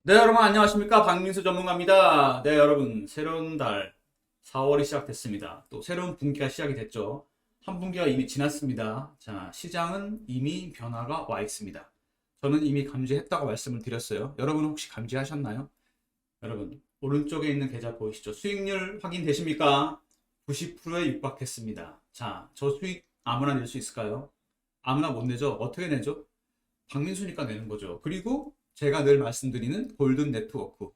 네, 여러분 안녕하십니까? 박민수 전문가입니다. 네, 여러분 새로운 달 4월이 시작됐습니다. 또 새로운 분기가 시작이 됐죠. 한 분기가 이미 지났습니다. 자, 시장은 이미 변화가 와 있습니다. 저는 이미 감지했다고 말씀을 드렸어요. 여러분은 혹시 감지하셨나요? 여러분 오른쪽에 있는 계좌 보이시죠? 수익률 확인되십니까? 90%에 육박했습니다. 자, 저 수익 아무나 낼 수 있을까요? 아무나 못 내죠. 어떻게 내죠? 박민수니까 내는 거죠. 그리고 제가 늘 말씀드리는 골든 네트워크.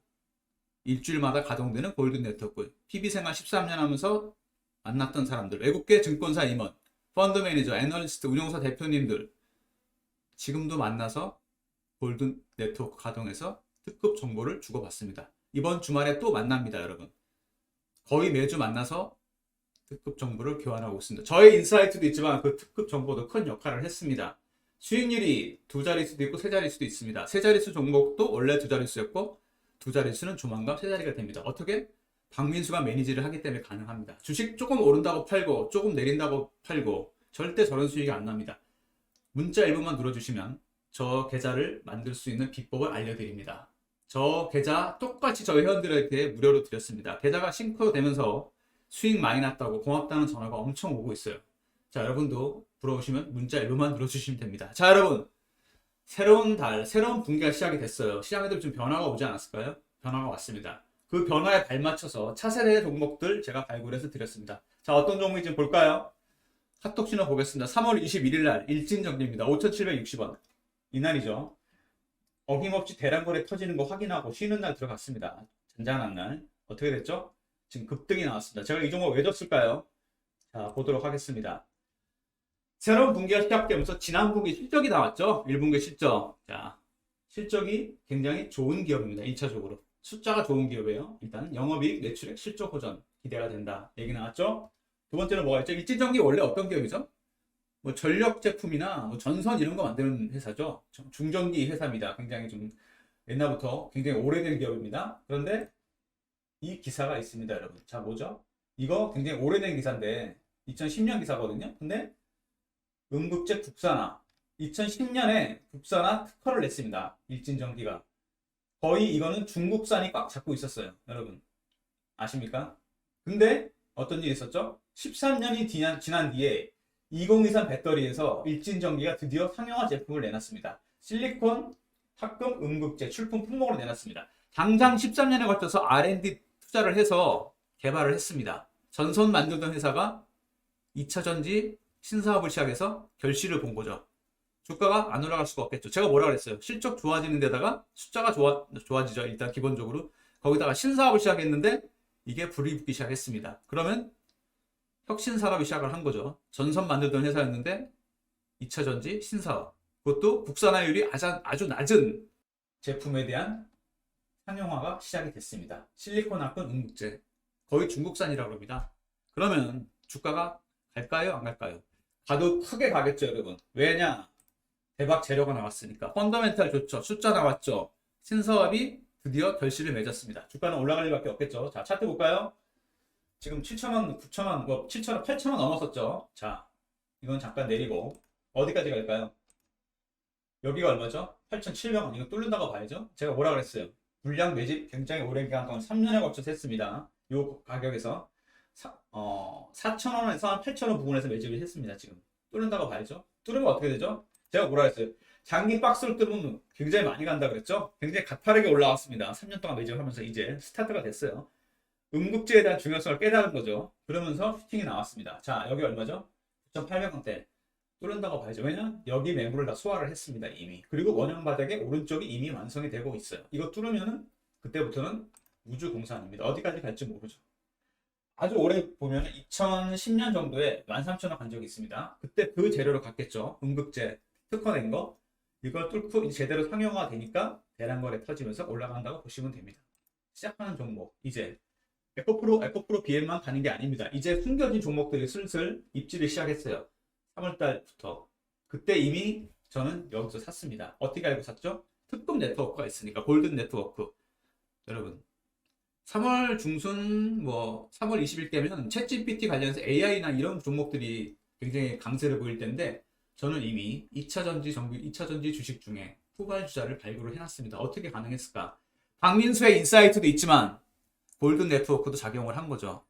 일주일마다 가동되는 골든 네트워크. PB생활 13년 하면서 만났던 사람들, 외국계 증권사 임원, 펀드 매니저, 애널리스트, 운용사 대표님들 지금도 만나서 골든 네트워크 가동해서 특급 정보를 주고받습니다. 이번 주말에 또 만납니다, 여러분. 거의 매주 만나서 특급 정보를 교환하고 있습니다. 저의 인사이트도 있지만 그 특급 정보도 큰 역할을 했습니다. 수익률이 두 자릿수도 있고 세 자릿수도 있습니다. 세 자릿수 종목도 원래 두 자릿수였고 두 자릿수는 조만간 세 자리가 됩니다. 어떻게? 박민수가 매니지를 하기 때문에 가능합니다. 주식 조금 오른다고 팔고 조금 내린다고 팔고 절대 저런 수익이 안 납니다. 문자 1분만 눌러주시면 저 계좌를 만들 수 있는 비법을 알려드립니다. 저 계좌 똑같이 저희 회원들에게 무료로 드렸습니다. 계좌가 싱크되면서 수익 많이 났다고 고맙다는 전화가 엄청 오고 있어요. 자, 여러분도 부러우시면 문자 1번만 눌러주시면 됩니다. 자, 여러분 새로운 달, 새로운 분기가 시작이 됐어요. 시장에도 좀 변화가 오지 않았을까요? 변화가 왔습니다. 그 변화에 발맞춰서 차세대 종목들 제가 발굴해서 드렸습니다. 자, 어떤 종목인지 좀 볼까요? 카톡 신호 보겠습니다. 3월 21일 날 일진정리입니다. 5,760원. 이날이죠. 어김없이 대량거래 터지는 거 확인하고 쉬는 날 들어갔습니다. 잔잔한 날. 어떻게 됐죠? 지금 급등이 나왔습니다. 제가 이 종목 왜 줬을까요? 자, 보도록 하겠습니다. 새로운 분기가 시작되면서 지난 분기 실적이 나왔죠? 1분기 실적. 자, 실적이 굉장히 좋은 기업입니다. 1차적으로. 숫자가 좋은 기업이에요. 일단 영업이익, 매출액, 실적 호전 기대가 된다. 얘기 나왔죠? 두 번째는 뭐가 있죠? 일진전기 원래 어떤 기업이죠? 뭐 전력 제품이나 뭐 전선 이런 거 만드는 회사죠. 중전기 회사입니다. 굉장히 좀 옛날부터 굉장히 오래된 기업입니다. 그런데 이 기사가 있습니다, 여러분. 자, 뭐죠? 이거 굉장히 오래된 기사인데 2010년 기사거든요. 근데 음극재 국산화 2010년에 국산화 특허를 냈습니다. 일진전기가 거의 이거는 중국산이 꽉 잡고 있었어요. 여러분 아십니까? 근데 어떤 일이 있었죠? 13년이 지난 뒤에 2023 배터리에서 일진전기가 드디어 상용화 제품을 내놨습니다. 실리콘 합금 음극재 출품 품목으로 내놨습니다. 당장 13년에 걸쳐서 R&D 투자를 해서 개발을 했습니다. 전선 만들던 회사가 2차전지 신사업을 시작해서 결실을 본 거죠. 주가가 안 올라갈 수가 없겠죠. 제가 뭐라 그랬어요? 실적 좋아지는 데다가 숫자가 좋아지죠. 일단 기본적으로. 거기다가 신사업을 시작했는데 이게 불이 붙기 시작했습니다. 그러면 혁신산업이 시작을 한 거죠. 전선 만들던 회사였는데 2차전지 신사업. 그것도 국산화율이 아주 낮은 제품에 대한 상용화가 시작이 됐습니다. 실리콘 합금 음극재. 거의 중국산이라고 합니다. 그러면 주가가 갈까요? 안 갈까요? 가도 크게 가겠죠, 여러분. 왜냐? 대박 재료가 나왔으니까. 펀더멘탈 좋죠. 숫자 나왔죠. 신사업이 드디어 결실을 맺었습니다. 주가는 올라갈 일밖에 없겠죠. 자, 차트 볼까요? 지금 7,000원, 9,000원, 뭐 7,000원, 8,000원 넘었었죠. 자, 이건 잠깐 내리고 어디까지 갈까요? 여기가 얼마죠? 8,700원. 이거 뚫는다고 봐야죠. 제가 뭐라 그랬어요? 물량 매집 굉장히 오랜 기간 동안 3년에 걸쳐서 했습니다. 요 가격에서 4,000원에서 한 8,000원 부근에서 매집을 했습니다. 지금 뚫는다고 봐야죠. 뚫으면 어떻게 되죠? 제가 뭐라 했어요? 장기 박스로 뚫으면 굉장히 많이 간다 그랬죠? 굉장히 가파르게 올라왔습니다. 3년 동안 매집을 하면서 이제 스타트가 됐어요. 음극재에 대한 중요성을 깨달은 거죠. 그러면서 슈팅이 나왔습니다. 자, 여기 얼마죠? 9,800원대. 뚫는다고 봐야죠. 왜냐? 여기 매물을 다 소화를 했습니다. 이미. 그리고 원형 바닥에 오른쪽이 이미 완성이 되고 있어요. 이거 뚫으면은 그때부터는 우주공산입니다. 어디까지 갈지 모르죠. 아주 오래 보면 2010년 정도에 13,000원 간 적이 있습니다. 그때 그 재료로 갔겠죠. 음극재 특허낸 거. 이걸 뚫고 제대로 상용화가 되니까 대량거래 터지면서 올라간다고 보시면 됩니다. 시작하는 종목. 이제 에코프로 BM만 가는 게 아닙니다. 이제 숨겨진 종목들이 슬슬 입지를 시작했어요. 3월달부터. 그때 이미 저는 여기서 샀습니다. 어떻게 알고 샀죠? 특급 네트워크가 있으니까. 골든 네트워크. 여러분 3월 중순 3월 20일 때면 챗GPT 관련해서 AI나 이런 종목들이 굉장히 강세를 보일 텐데 저는 이미 2차전지 주식 중에 후발 주자를 발굴을 해놨습니다. 어떻게 가능했을까? 박민수의 인사이트도 있지만 골든 네트워크도 작용을 한 거죠.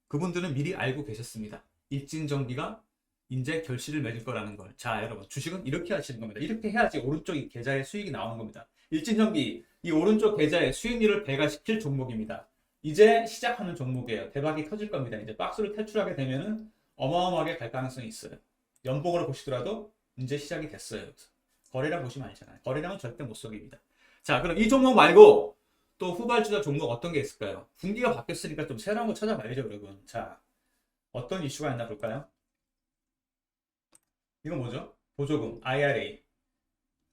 그분들은 미리 알고 계셨습니다. 일진전기가 이제 결실을 맺을 거라는 걸. 자, 여러분, 주식은 이렇게 하시는 겁니다. 이렇게 해야지 오른쪽 계좌에 수익이 나오는 겁니다. 일진전기, 이 오른쪽 계좌에 수익률을 배가시킬 종목입니다. 이제 시작하는 종목이에요. 대박이 터질 겁니다. 이제 박스를 탈출하게 되면은 어마어마하게 갈 가능성이 있어요. 연봉으로 보시더라도 이제 시작이 됐어요. 거래량 보시면 알잖아요. 거래량은 절대 못 속입니다. 자, 그럼 이 종목 말고 또 후발주자 종목 어떤 게 있을까요? 분기가 바뀌었으니까 좀 새로운 거 찾아봐야죠, 여러분. 자, 어떤 이슈가 있나 볼까요? 이거 뭐죠? 보조금, IRA.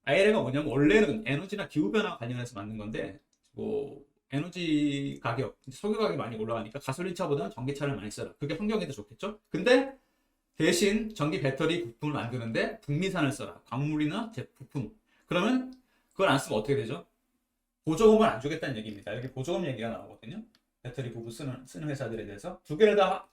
IRA가 뭐냐면 원래는 에너지나 기후변화 관련해서 만든 건데 뭐 에너지 가격, 석유 가격이 많이 올라가니까 가솔린차보다는 전기차를 많이 써라. 그게 환경에도 좋겠죠? 근데 대신 전기 배터리 부품을 만드는데 북미산을 써라. 광물이나 부품. 그러면 그걸 안 쓰면 어떻게 되죠? 보조금을 안 주겠다는 얘기입니다. 여기 보조금 얘기가 나오거든요. 배터리 부품 쓰는 회사들에 대해서 두 개를 다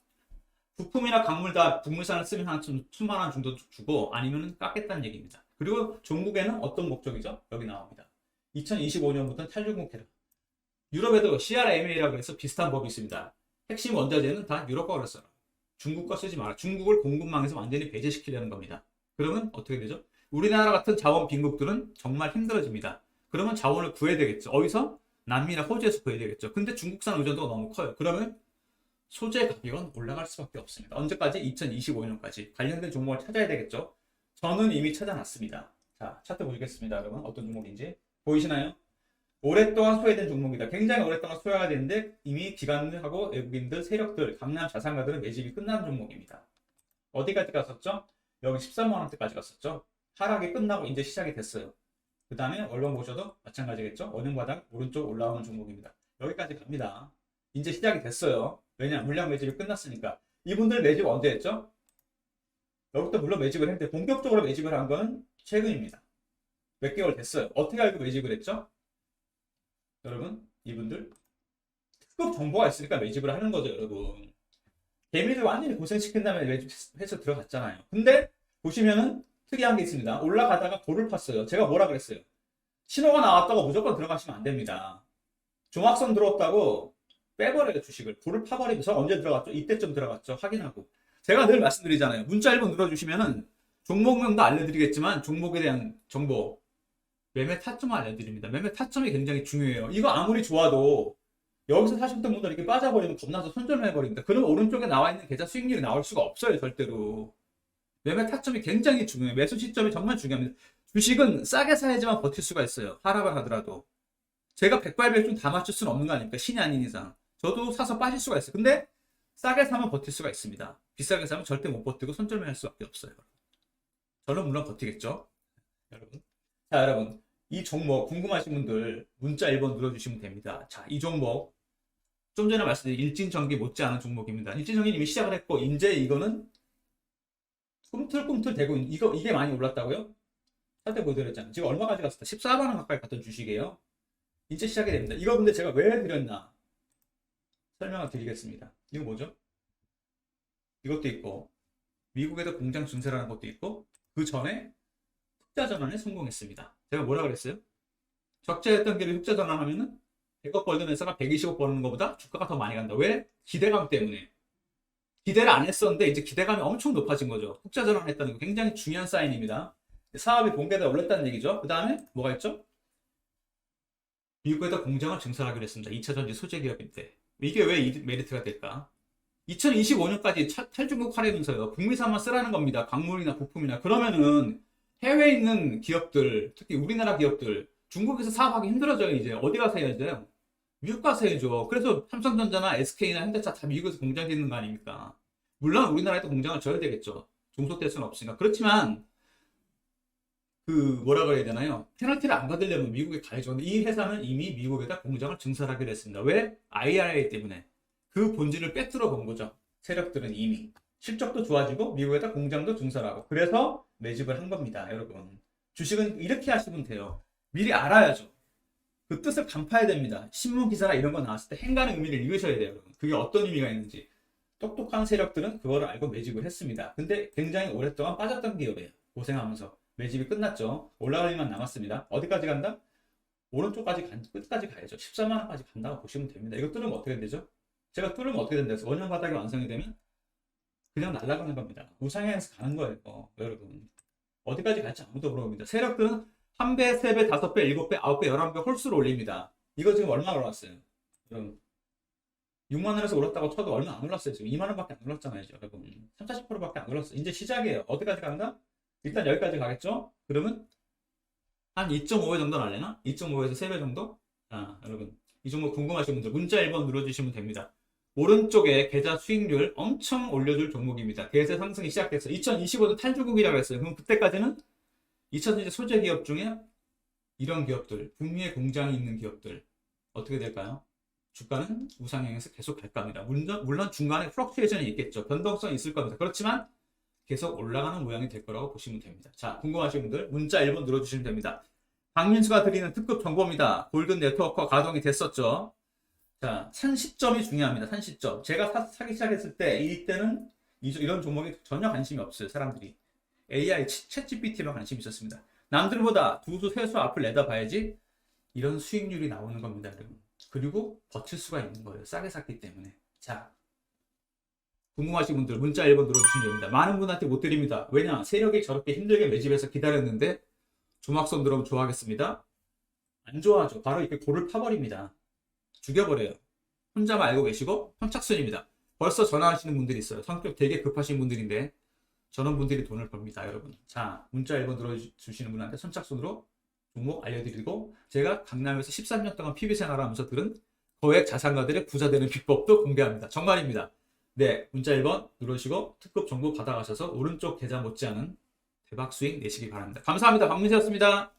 부품이나 광물 다 북미산을 쓰면 한 1,000만 원 정도 주고 아니면 깎겠다는 얘기입니다. 그리고 종국에는 어떤 목적이죠? 여기 나옵니다. 2025년부터는 탈중국해라. 유럽에도 CRMA라고 해서 비슷한 법이 있습니다. 핵심 원자재는 다 유럽 거를 써라. 중국 거 쓰지 마라. 중국을 공급망에서 완전히 배제시키려는 겁니다. 그러면 어떻게 되죠? 우리나라 같은 자원 빈국들은 정말 힘들어집니다. 그러면 자원을 구해야 되겠죠. 어디서? 남미나 호주에서 구해야 되겠죠. 근데 중국산 의존도가 너무 커요. 그러면 소재 가격은 올라갈 수밖에 없습니다. 언제까지? 2025년까지. 관련된 종목을 찾아야 되겠죠. 저는 이미 찾아놨습니다. 자, 차트 보시겠습니다. 여러분 어떤 종목인지 보이시나요? 오랫동안 소외된 종목이다. 굉장히 오랫동안 소외가 됐는데 이미 기관하고 외국인들, 세력들, 강남 자산가들은 매집이 끝난 종목입니다. 어디까지 갔었죠? 여기 13만 원대까지 갔었죠. 하락이 끝나고 이제 시작이 됐어요. 그 다음에 언론 보셔도 마찬가지겠죠. 원형바닥 오른쪽 올라오는 종목입니다. 여기까지 갑니다. 이제 시작이 됐어요. 왜냐? 물량 매집이 끝났으니까. 이분들 매집 언제 했죠? 여기부터 물론 매집을 했는데 본격적으로 매집을 한 건 최근입니다. 몇 개월 됐어요. 어떻게 알고 매집을 했죠? 여러분, 이분들 특급 정보가 있으니까 매집을 하는 거죠, 여러분. 개미들 완전히 고생시킨 다음에 매집해서 들어갔잖아요. 근데 보시면은 특이한 게 있습니다. 올라가다가 골을 팠어요. 제가 뭐라 그랬어요? 신호가 나왔다고 무조건 들어가시면 안 됩니다. 종합선 들어왔다고 빼버려요, 주식을. 골을 파버리면서 언제 들어갔죠? 이때쯤 들어갔죠. 확인하고. 제가 늘 말씀드리잖아요. 문자 1번 눌러주시면은 종목명도 알려드리겠지만 종목에 대한 정보, 매매 타점을 알려드립니다. 매매 타점이 굉장히 중요해요. 이거 아무리 좋아도 여기서 사셨던 분들 이렇게 빠져버리면 겁나서 손절을 해버립니다. 그러면 오른쪽에 나와 있는 계좌 수익률이 나올 수가 없어요, 절대로. 매매 타점이 굉장히 중요해요. 매수 시점이 정말 중요합니다. 주식은 싸게 사야지만 버틸 수가 있어요. 하락을 하더라도. 제가 백발백중 다 맞출 수는 없는 거 아닙니까? 신이 아닌 이상. 저도 사서 빠질 수가 있어요. 근데 싸게 사면 버틸 수가 있습니다. 비싸게 사면 절대 못 버티고 손절만 할 수밖에 없어요. 저는 물론 버티겠죠. 여러분. 자, 여러분. 이 종목 궁금하신 분들 문자 1번 눌러주시면 됩니다. 자, 이 종목 좀 전에 말씀드린 일진전기 못지않은 종목입니다. 일진전기 이미 시작을 했고 이제 이거는 꿈틀꿈틀 대고 이게 많이 올랐다고요? 차트 보여드렸잖아요. 지금 얼마까지 갔었다? 14만 원 가까이 갔던 주식이에요. 이제 시작이 됩니다. 이거 근데 제가 왜 드렸나 설명을 드리겠습니다. 이거 뭐죠? 이것도 있고 미국에도 공장 증세라는 것도 있고 그 전에 흑자 전환에 성공했습니다. 제가 뭐라 그랬어요? 적자였던 길을 흑자 전환하면은 100억 벌던 회사가 120억 버는 것보다 주가가 더 많이 간다. 왜? 기대감 때문에. 기대를 안 했었는데 이제 기대감이 엄청 높아진 거죠. 흑자 전환했다는 거 굉장히 중요한 사인입니다. 사업이 본궤도에 올랐다는 얘기죠. 그 다음에 뭐가 있죠? 미국에다 공장을 증설하기로 했습니다. 2차 전지 소재 기업인데 이게 왜 메리트가 될까? 2025년까지 탈중국 하려면서요. 북미산만 쓰라는 겁니다. 광물이나 부품이나. 그러면은 해외에 있는 기업들, 특히 우리나라 기업들, 중국에서 사업하기 힘들어져요. 이제 어디 가서 해야죠? 미국 가서 해야죠. 그래서 삼성전자나 SK나 현대차 다 미국에서 공장 짓는 거 아닙니까? 물론 우리나라에도 공장을 져야 되겠죠. 종속될 수는 없으니까. 그렇지만 뭐라 그래야 되나요? 페널티를 안 받으려면 미국에 가야죠. 근데 이 회사는 이미 미국에다 공장을 증설하기로 했습니다. 왜? IRA 때문에. 그 본질을 빼뚫어 본 거죠. 세력들은 이미. 실적도 좋아지고 미국에다 공장도 증설하고. 그래서 매집을 한 겁니다, 여러분. 주식은 이렇게 하시면 돼요. 미리 알아야죠. 그 뜻을 간파해야 됩니다. 신문 기사나 이런 거 나왔을 때 행간의 의미를 읽으셔야 돼요, 여러분. 그게 어떤 의미가 있는지. 똑똑한 세력들은 그거를 알고 매집을 했습니다. 근데 굉장히 오랫동안 빠졌던 기업이에요. 고생하면서. 매집이 끝났죠. 올라갈 일만 남았습니다. 어디까지 간다? 끝까지 가야죠. 14만 원까지 간다고 보시면 됩니다. 이거 뚫으면 어떻게 되죠? 제가 뚫으면 어떻게 된다 해서 원형 바닥이 완성이 되면 그냥 날아가는 겁니다. 우상향해서 가는 거예요. 여러분. 어디까지 갈지 아무도 모릅니다. 세력들은 1배, 3배, 5배, 7배, 9배, 11배 홀수로 올립니다. 이거 지금 얼마 올랐어요? 여러분. 6만 원에서 올랐다고 쳐도 얼마 안 올랐어요. 지금 2만 원밖에 안 올랐잖아요. 여러분. 3, 40%밖에 안 올랐어요. 이제 시작이에요. 어디까지 간다? 일단 여기까지 가겠죠? 그러면 한 2.5배 정도 날래나? 2.5에서 3배 정도? 자, 여러분. 이 종목 궁금하신 분들 문자 1번 눌러주시면 됩니다. 오른쪽에 계좌 수익률 엄청 올려줄 종목입니다. 대세 상승이 시작됐어요. 2025도 탈주국이라고 했어요. 그럼 그때까지는 2000년대 소재 기업 중에 이런 기업들, 북미에 공장이 있는 기업들 어떻게 될까요? 주가는 우상향에서 계속 갈 겁니다. 물론 중간에 플럭추에이션이 있겠죠. 변동성이 있을 겁니다. 그렇지만 계속 올라가는 모양이 될 거라고 보시면 됩니다. 자, 궁금하신 분들 문자 1번 눌러주시면 됩니다. 박민수가 드리는 특급 정보입니다. 골든 네트워크가 가동이 됐었죠. 자, 산 시점이 중요합니다. 산 시점. 제가 사기 시작했을 때 이때는 이런 종목에 전혀 관심이 없어요. 사람들이. AI, 챗GPT만 관심이 있었습니다. 남들보다 두수, 세수 앞을 내다봐야지 이런 수익률이 나오는 겁니다. 여러분. 그리고 버틸 수가 있는 거예요. 싸게 샀기 때문에. 자, 궁금하신 분들 문자 1번 눌러주시면 됩니다. 많은 분한테 못 드립니다. 왜냐? 세력이 저렇게 힘들게 매집해서 기다렸는데 조막선 들어오면 좋아하겠습니다. 안 좋아하죠. 바로 이렇게 골을 파버립니다. 죽여버려요. 혼자만 알고 계시고 선착순입니다. 벌써 전화하시는 분들이 있어요. 성격 되게 급하신 분들인데 저런 분들이 돈을 벌니다. 여러분. 자, 문자 1번 들어주시는 분한테 선착순으로 종목 알려드리고 제가 강남에서 13년 동안 PB 생활하면서 들은 거액 자산가들의 부자 되는 비법도 공개합니다. 정말입니다. 네, 문자 1번 누르시고 특급 정보 받아가셔서 오른쪽 계좌 못지않은 대박 수익 내시기 바랍니다. 감사합니다. 박민수였습니다.